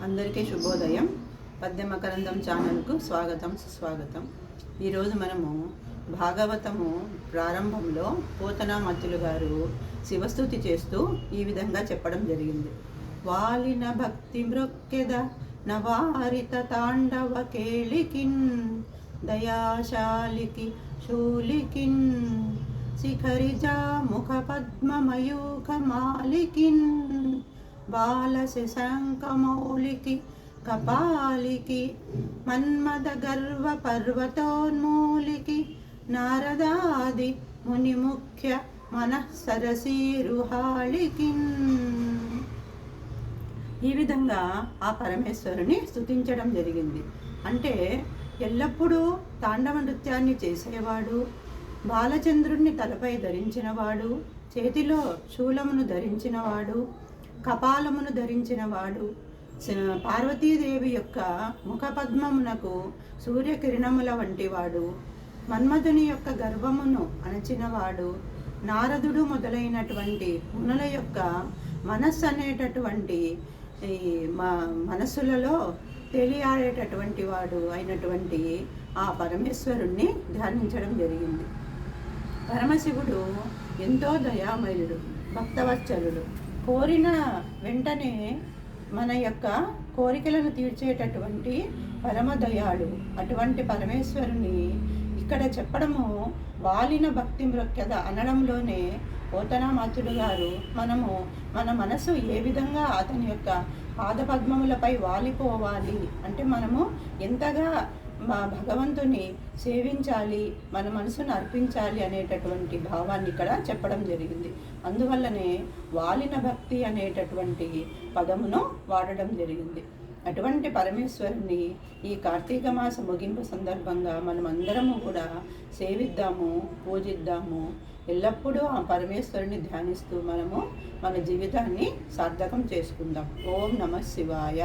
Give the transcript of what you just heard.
అందరికీ శుభోదయం. పద్యమకరందం ఛానల్కు స్వాగతం సుస్వాగతం. ఈరోజు మనము భాగవతము ప్రారంభంలో పోతనామాత్యులు గారు శివస్తుతి చేస్తూ ఈ విధంగా చెప్పడం జరిగింది. వాలిన భక్తి మృక్కెద నవారిత తాండవ కేళికిన్ దయాశాలికి శూలికిన్ శిఖరిజా ముఖ పద్మమయూఖ మాలికిన్ బాల శశాంకమౌలికి కపాలికి మన్మద గర్వ పర్వతోన్మూలికి నారదాది ముని ముఖ్య మనఃసరసీరుహాళికిన్. ఈ విధంగా ఆ పరమేశ్వరుని స్తుతించడం జరిగింది. అంటే ఎల్లప్పుడూ తాండవ నృత్యాన్ని చేసేవాడు, బాలచంద్రుణ్ణి తలపై ధరించినవాడు, చేతిలో శూలమును ధరించినవాడు, కపాలమును ధరించినవాడు, పార్వతీదేవి యొక్క ముఖపద్మమునకు సూర్యకిరణముల వంటివాడు, మన్మధుని యొక్క గర్వమును అణచినవాడు, నారదుడు మొదలైనటువంటి మునుల యొక్క మనస్సు అనేటటువంటి ఈ మనస్సులలో తెలియాడేటటువంటి వాడు అయినటువంటి ఆ పరమేశ్వరుణ్ణి ధ్యానించడం జరిగింది. పరమశివుడు ఎంతో దయామయుడు, భక్తవత్సలుడు. కోరిన వెంటనే మన యొక్క కోరికలను తీర్చేటటువంటి పరమదయాళు. అటువంటి పరమేశ్వరుని ఇక్కడ చెప్పడము వాలిన భక్తి మృక్యద అనడంలోనే పోతనామాత్యులు గారు మనము మన మనసు ఏ విధంగా అతని యొక్క పాదపద్మములపై వాలిపోవాలి అంటే మనము ఎంతగా భగవంతుని సేవించాలి, మన మనసును అర్పించాలి అనేటటువంటి భావాన్ని ఇక్కడ చెప్పడం జరిగింది. అందువల్లనే వాలిన భక్తి అనేటటువంటి పదమును వాడడం జరిగింది. అటువంటి పరమేశ్వరుని ఈ కార్తీక మాస ముగింపు సందర్భంగా మనమందరము కూడా సేవిద్దాము, పూజిద్దాము. ఎల్లప్పుడూ ఆ పరమేశ్వరుని ధ్యానిస్తూ మనము మన జీవితాన్ని సార్థకం చేసుకుందాం. ఓం నమః శివాయ.